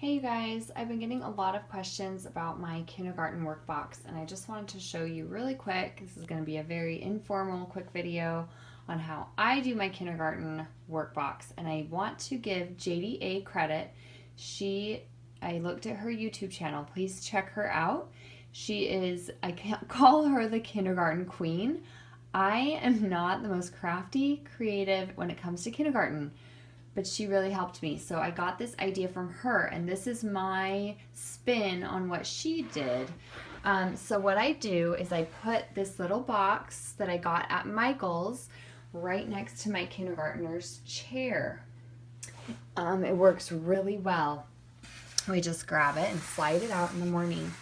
Hey you guys, I've been getting a lot of questions about my kindergarten workbox and I just wanted to show you really quick. This is going to be a very informal, quick video on how I do my kindergarten workbox, and I want to give Jady A credit. I looked at her YouTube channel. Please check her out. I can't call her the kindergarten queen. I am not the most crafty, creative when it comes to kindergarten, but she really helped me. So I got this idea from her, and this is my spin on what she did. So what I do is I put this little box that I got at Michael's right next to my kindergartner's chair. It works really well. We just grab it and slide it out in the morning.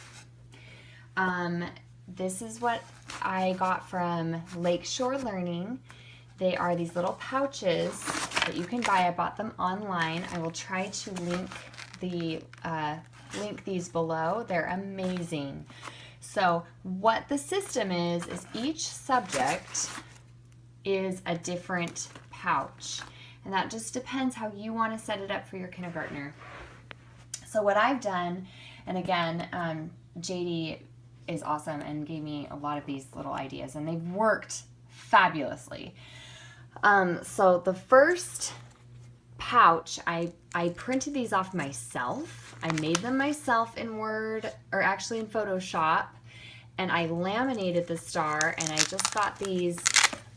This is what I got from Lakeshore Learning. They are these little pouches that you can buy. I bought them online. I will try to link these below. They're amazing. So what the system is each subject is a different pouch, and that just depends how you want to set it up for your kindergartner. So what I've done, and again, Jady is awesome and gave me a lot of these little ideas, and they've worked fabulously. So the first pouch, I printed these off myself. I made them myself in Word, or actually in Photoshop, and I laminated the star, and I just got these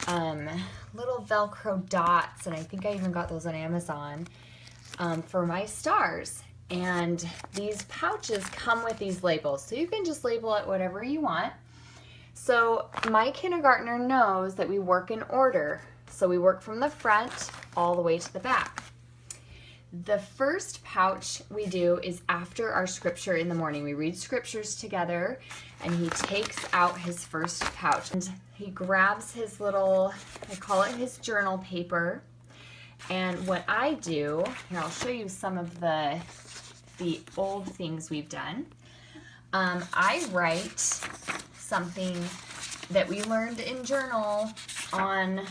little Velcro dots, and I think I even got those on Amazon for my stars. And these pouches come with these labels, so you can just label it whatever you want. So my kindergartner knows that we work in order. So we work from the front all the way to the back. The first pouch we do is after our scripture in the morning. We read scriptures together, and he takes out his first pouch. And he grabs his little, I call it his journal paper. And what I do, here I'll show you some of the old things we've done. I write something that we learned in journal on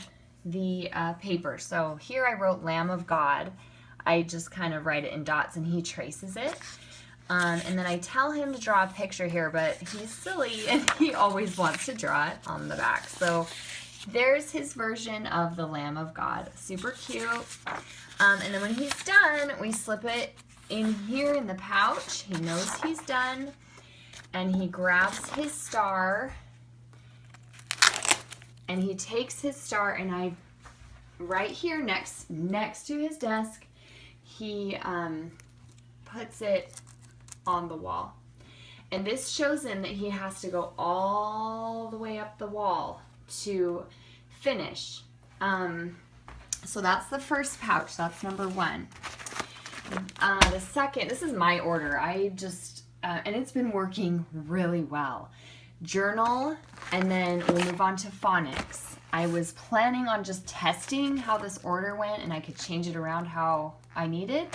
the paper. So here I wrote Lamb of God. I just kind of write it in dots, and he traces it. And then I tell him to draw a picture here, but he's silly and he always wants to draw it on the back. So there's his version of the Lamb of God. Super cute. And then when he's done, we slip it in here in the pouch. He knows he's done, and he grabs his star, and he takes his star, and right here next to his desk, he puts it on the wall. And this shows him that he has to go all the way up the wall to finish. So that's the first pouch. That's number one. The second, this is my order. And it's been working really well. Journal, and then we'll move on to phonics. I was planning on just testing how this order went, and I could change it around how I needed,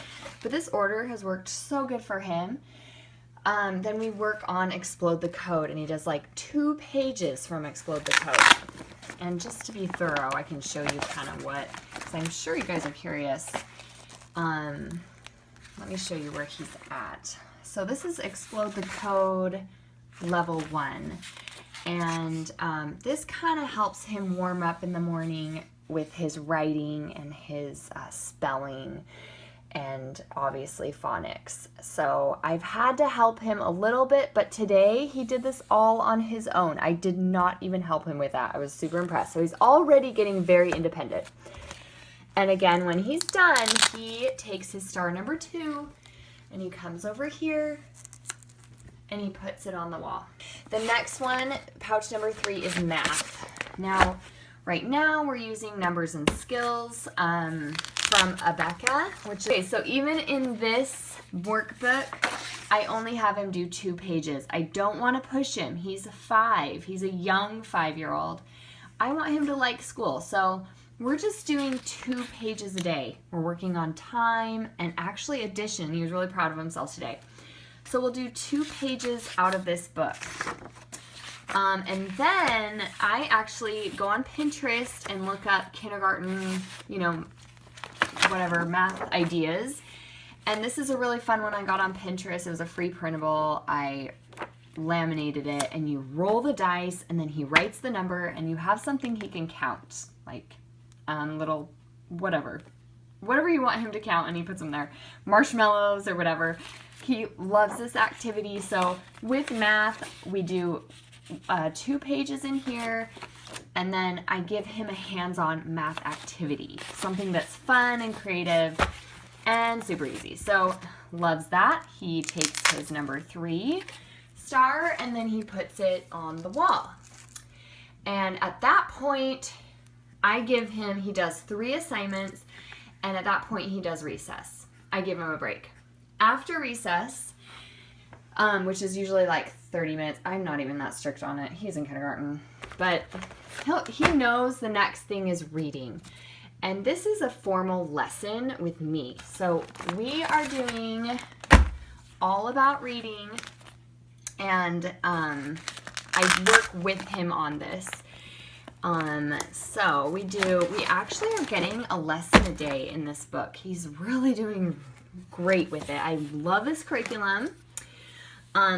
but this order has worked so good for him. Then we work on Explode the Code, and he does like 2 pages from Explode the Code. And just to be thorough, I can show you kind of what, because I'm sure you guys are curious. Let me show you where he's at. So this is Explode the Code level 1, and this kind of helps him warm up in the morning with his writing and his spelling, and obviously phonics. So I've had to help him a little bit, but today he did this all on his own. I did not even help him with that. I was super impressed. So he's already getting very independent. And again, when he's done, he takes his star number 2, and he comes over here, and he puts it on the wall. The next one, pouch number 3, is math. Now, right now we're using numbers and skills from Abeka, okay, so even in this workbook, I only have him do 2 pages. I don't want to push him. He's 5. He's a young 5-year-old. I want him to like school, so we're just doing 2 pages a day. We're working on time and actually addition. He was really proud of himself today. So we'll do 2 pages out of this book. And then I actually go on Pinterest and look up kindergarten, whatever, math ideas. And this is a really fun one I got on Pinterest. It was a free printable. I laminated it, and you roll the dice, and then he writes the number, and you have something he can count, like little whatever you want him to count, and he puts them there, marshmallows or whatever. He loves this activity. So with math, we do 2 pages in here, and then I give him a hands-on math activity, something that's fun and creative and super easy. So loves that. He takes his number 3 star, and then he puts it on the wall. And at that point, I give him, he does 3 assignments, and at that point he does recess. I give him a break. After recess, which is usually like 30 minutes, I'm not even that strict on it. He's in kindergarten. But he knows the next thing is reading. And this is a formal lesson with me. So we are doing all about reading, and I work with him on this. So we actually are getting a lesson a day in this book. He's really doing great with it. I love this curriculum.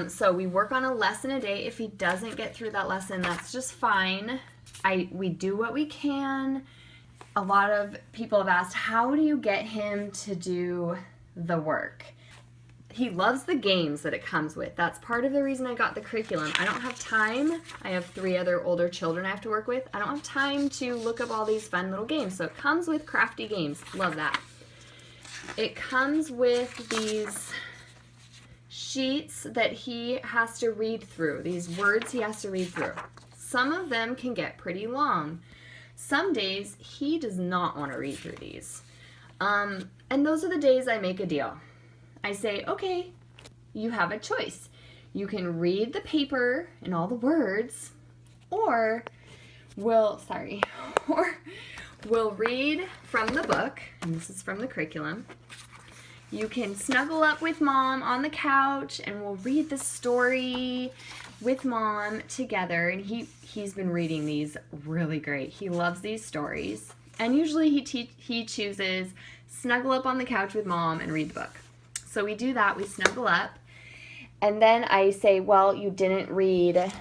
So we work on a lesson a day. If he doesn't get through that lesson, that's just fine. We do what we can. A lot of people have asked, how do you get him to do the work? He loves the games that it comes with. That's part of the reason I got the curriculum. I don't have time. I have 3 other older children I have to work with. I don't have time to look up all these fun little games. So it comes with crafty games. Love that. It comes with these sheets that he has to read through, these words he has to read through. Some of them can get pretty long. Some days he does not want to read through these. And those are the days I make a deal. I say, okay, you have a choice. You can read the paper and all the words, or we'll read from the book, and this is from the curriculum. You can snuggle up with mom on the couch, and we'll read the story with mom together. And he's been reading these really great. He loves these stories. And usually he chooses snuggle up on the couch with mom and read the book. So we do that. We snuggle up. And then I say, well, you didn't read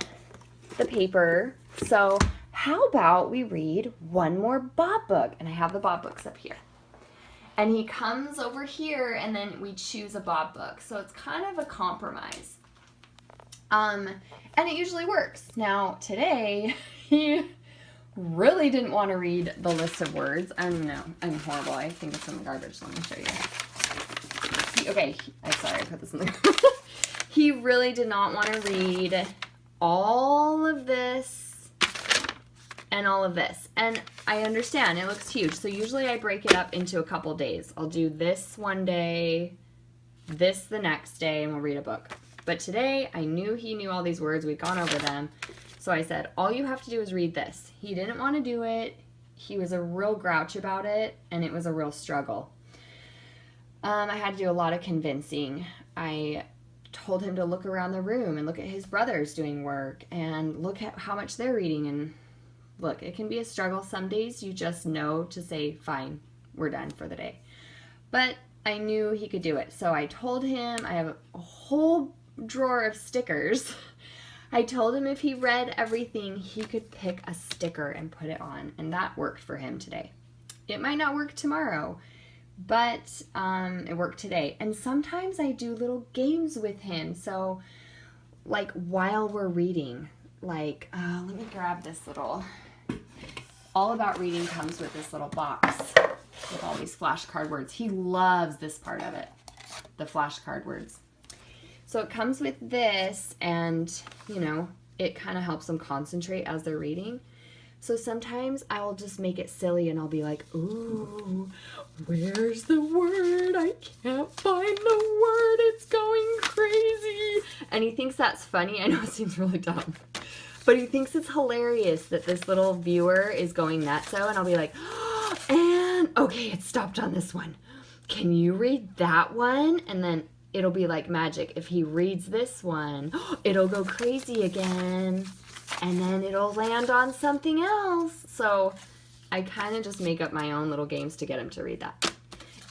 the paper, so how about we read one more Bob book? And I have the Bob books up here. And he comes over here, and then we choose a Bob book. So it's kind of a compromise. And it usually works. Now, today, he really didn't want to read the list of words. I don't know. I'm horrible. I think it's in the garbage. Let me show you. I'm sorry. I put this in the garbage. He really did not want to read all of this and all of this. And I understand. It looks huge. So usually I break it up into a couple days. I'll do this one day, this the next day, and we'll read a book. But today, I knew he knew all these words. We'd gone over them. So I said, all you have to do is read this. He didn't want to do it. He was a real grouch about it, and it was a real struggle. I had to do a lot of convincing. I told him to look around the room and look at his brothers doing work and look at how much they're reading. And look, it can be a struggle. Some days you just know to say, fine, we're done for the day. But I knew he could do it. So I told him, I have a whole drawer of stickers. I told him if he read everything, he could pick a sticker and put it on. And that worked for him today. It might not work tomorrow, but it worked today. And sometimes I do little games with him. So like while we're reading, like, let me grab this little, All About Reading comes with this little box with all these flashcard words. He loves this part of it, the flashcard words. So it comes with this, and, you know, it kind of helps them concentrate as they're reading. So sometimes I'll just make it silly, and I'll be like, ooh, where's the word? I can't find the word. It's going crazy. And he thinks that's funny. I know it seems really dumb. But he thinks it's hilarious that this little viewer is going nutso, and I'll be like, oh, and okay, it stopped on this one. Can you read that one? And then it'll be like magic. If he reads this one, it'll go crazy again, and then it'll land on something else. So I kind of just make up my own little games to get him to read that.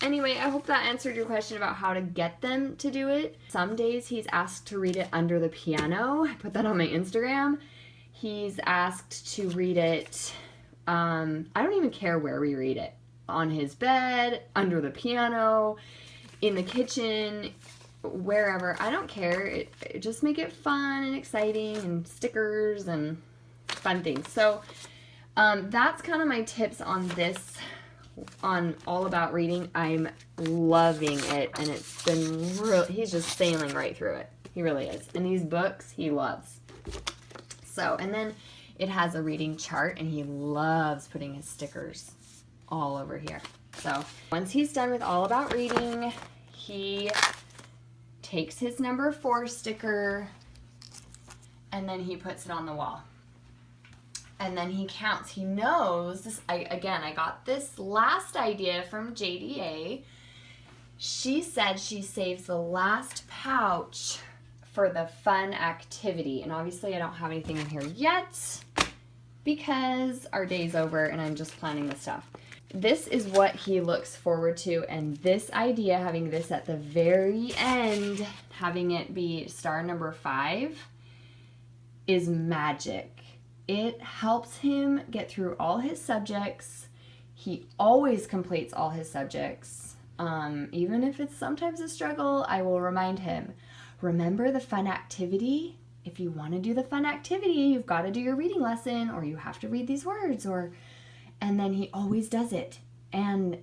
Anyway, I hope that answered your question about how to get them to do it. Some days he's asked to read it under the piano. I put that on my Instagram. He's asked to read it, I don't even care where we read it. On his bed, under the piano, in the kitchen, wherever. I don't care. Just make it fun and exciting and stickers and fun things. So that's kind of my tips on this, on All About Reading. I'm loving it, and it's been real. He's just sailing right through it. He really is. And these books he loves. So, and then it has a reading chart, and he loves putting his stickers all over here. So once he's done with All About Reading, he takes his number 4 sticker and then he puts it on the wall. And then he counts. He knows this. I got this last idea from Jady A. She said she saves the last pouch for the fun activity. And obviously I don't have anything in here yet because our day's over and I'm just planning the stuff. This is what he looks forward to, and this idea, having this at the very end, having it be star number 5, is magic. It helps him get through all his subjects. He always completes all his subjects. Even if it's sometimes a struggle, I will remind him, remember the fun activity? If you want to do the fun activity, you've got to do your reading lesson, or you have to read these words, and then he always does it. And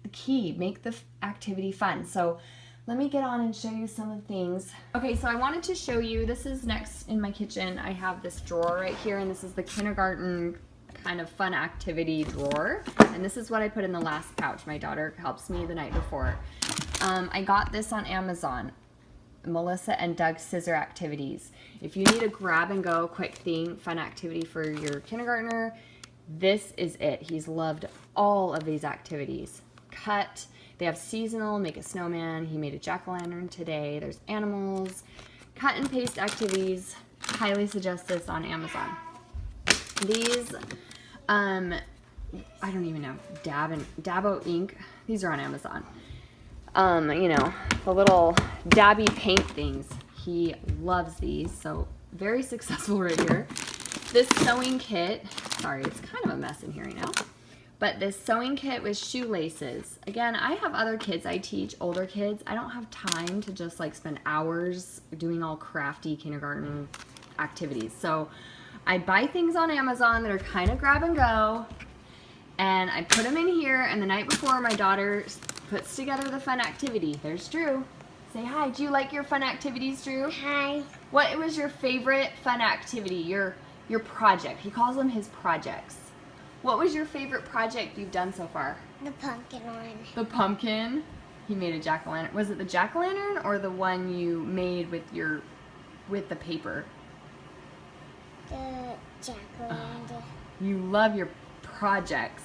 the key, make the activity fun. So let me get on and show you some of the things. Okay, so I wanted to show you, this is next in my kitchen. I have this drawer right here, and this is the kindergarten kind of fun activity drawer. And this is what I put in the last pouch. My daughter helps me the night before. I got this on Amazon. Melissa and Doug's Scissor Activities. If you need a grab and go quick thing, fun activity for your kindergartner, this is it. He's loved all of these activities. Cut. They have seasonal, make a snowman. He made a jack-o'-lantern today. There's animals. Cut and paste activities. Highly suggest this on Amazon. These, I don't even know, Dabo ink. These are on Amazon. You know, the little dabby paint things. He loves these, so very successful right here. This sewing kit, sorry, it's kind of a mess in here right now, but this sewing kit with shoelaces. Again, I have other kids I teach, older kids. I don't have time to just like spend hours doing all crafty kindergarten activities. So I buy things on Amazon that are kind of grab and go, and I put them in here, and the night before my daughter puts together the fun activity. There's Drew. Say hi. Do you like your fun activities, Drew? Hi. What was your favorite fun activity? Your project. He calls them his projects. What was your favorite project you've done so far? The pumpkin one. The pumpkin. He made a jack-o'-lantern. Was it the jack-o'-lantern or the one you made with the paper? The jack-o'-lantern. You love your projects.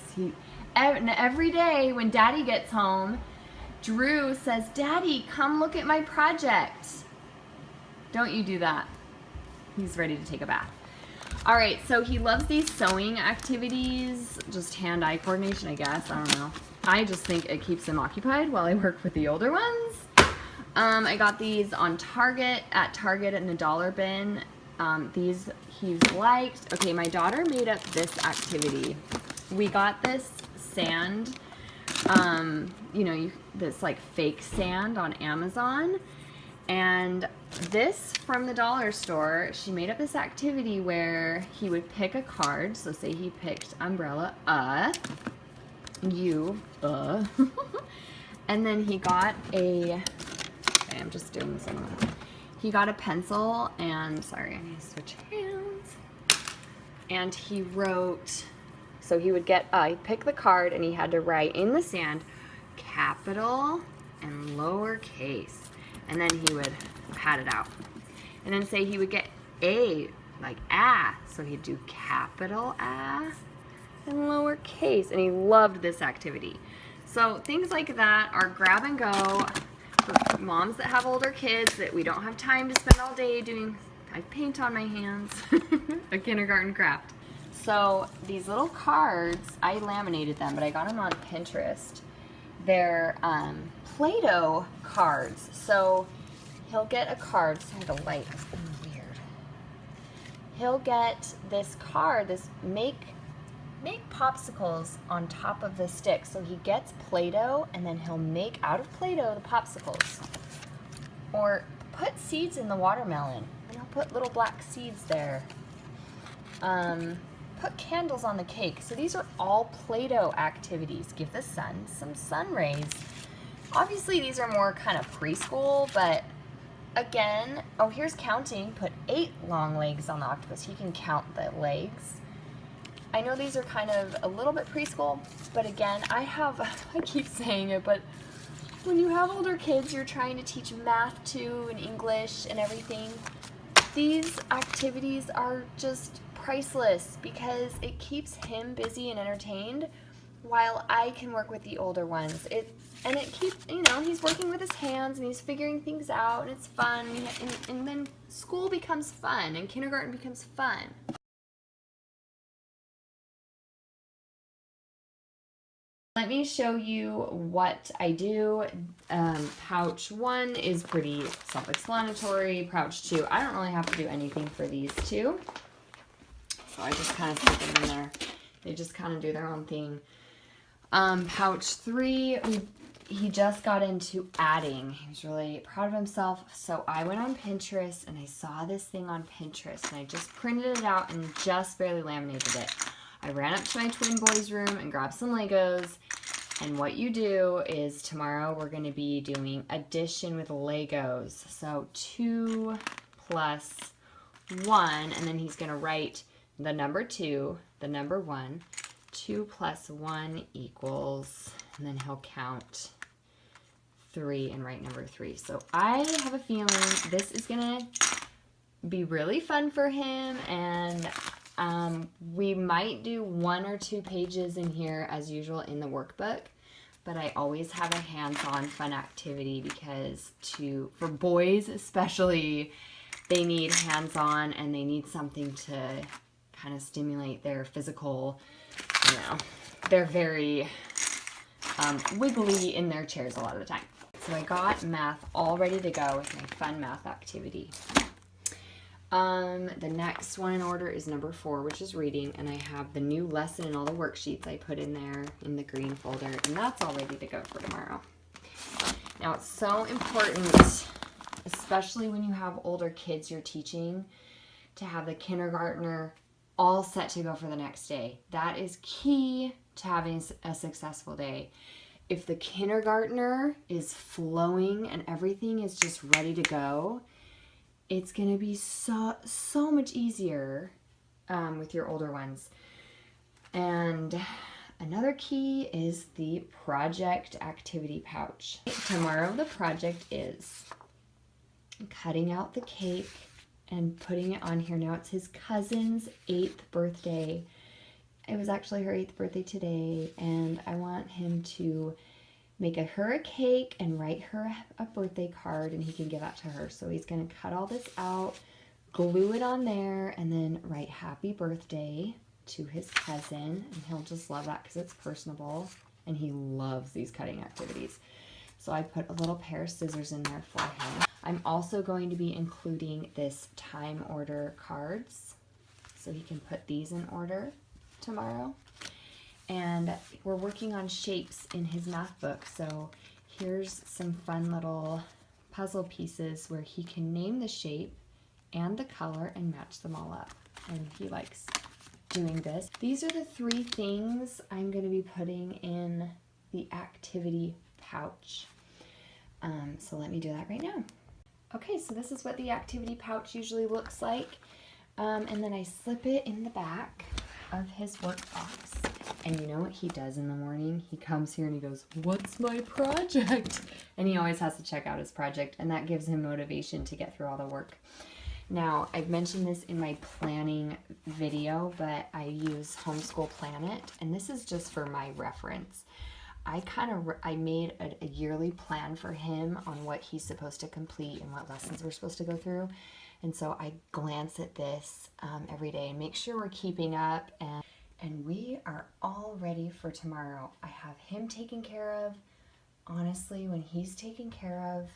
Every day when Daddy gets home, Drew says, Daddy, come look at my project. Don't you do that. He's ready to take a bath. All right, so he loves these sewing activities, just hand-eye coordination, I guess. I don't know. I just think it keeps him occupied while I work with the older ones. I got these on at Target in the dollar bin. These he's liked. Okay, my daughter made up this activity. We got this sand, you know, this like fake sand on Amazon. And this from the dollar store, she made up this activity where he would pick a card. So say he picked umbrella, and then he got okay, I'm just doing some. He got a pencil and, sorry, I need to switch hands. And he wrote, so he would get, he'd pick the card and he had to write in the sand, capital and lowercase. And then he would pat it out. And then say he would get A, like A. So he'd do capital A and lowercase. And he loved this activity. So things like that are grab and go for moms that have older kids that we don't have time to spend all day doing, I paint on my hands, a kindergarten craft. So these little cards, I laminated them, but I got them on Pinterest. they're Play-Doh cards. So he'll get a card. Sorry, the light is weird. He'll get this card, this make popsicles on top of the stick. So he gets Play-Doh and then he'll make out of Play-Doh the popsicles. Or put seeds in the watermelon and he'll put little black seeds there. Put candles on the cake. So these are all Play-Doh activities. Give the sun some sun rays. Obviously these are more kind of preschool, but again, oh, here's counting. Put 8 long legs on the octopus. He can count the legs. I know these are kind of a little bit preschool, but again, I keep saying it, but when you have older kids, you're trying to teach math too and English and everything. These activities are just priceless because it keeps him busy and entertained while I can work with the older ones. It keeps, he's working with his hands and he's figuring things out and it's fun. And then school becomes fun and kindergarten becomes fun. Let me show you what I do. Pouch 1 is pretty self-explanatory. Pouch 2, I don't really have to do anything for these two. So I just kind of stick them in there. They just kind of do their own thing. Pouch 3, he just got into adding. He was really proud of himself. So I went on Pinterest and I saw this thing on Pinterest and I just printed it out and just barely laminated it. I ran up to my twin boys' room and grabbed some Legos. And what you do is tomorrow we're going to be doing addition with Legos. So 2 plus 1, and then he's going to write the number 2, the number 1. 2 plus 1 equals, and then he'll count 3 and write number 3. So I have a feeling this is going to be really fun for him, and we might do 1 or 2 pages in here as usual in the workbook, but I always have a hands-on fun activity because for boys especially, they need hands-on and they need something to kind of stimulate their physical, they're very wiggly in their chairs a lot of the time. So I got math all ready to go with my fun math activity. The next one in order is number 4, which is reading, and I have the new lesson and all the worksheets I put in there in the green folder, and that's all ready to go for tomorrow. Now it's so important, especially when you have older kids you're teaching, to have the kindergartner all set to go for the next day. That is key to having a successful day. If the kindergartner is flowing and everything is just ready to go, it's going to be so much easier with your older ones. And another key is the project activity pouch. Tomorrow the project is cutting out the cake and putting it on here. Now it's his cousin's 8th birthday. It was actually her 8th birthday today, and I want him to make her a cake and write her a birthday card, and he can give that to her. So he's going to cut all this out, glue it on there, and then write happy birthday to his cousin. And he'll just love that because it's personable, and he loves these cutting activities. So I put a little pair of scissors in there for him. I'm also going to be including this time order cards, so he can put these in order tomorrow. And we're working on shapes in his math book, so here's some fun little puzzle pieces where he can name the shape and the color and match them all up. And he likes doing this. These are the 3 things I'm going to be putting in the activity pouch. So let me do that right now. Okay, so this is what the activity pouch usually looks like. And then I slip it in the back of his Workbox. And you know what he does in the morning? He comes here and he goes, "What's my project?" And he always has to check out his project, and that gives him motivation to get through all the work. Now, I've mentioned this in my planning video, but I use Homeschool Planet, and this is just for my reference. I made a yearly plan for him on what he's supposed to complete and what lessons we're supposed to go through. And so I glance at this every day and make sure we're keeping up, and we are all ready for tomorrow. I have him taken care of. honestly, when he's taken care of,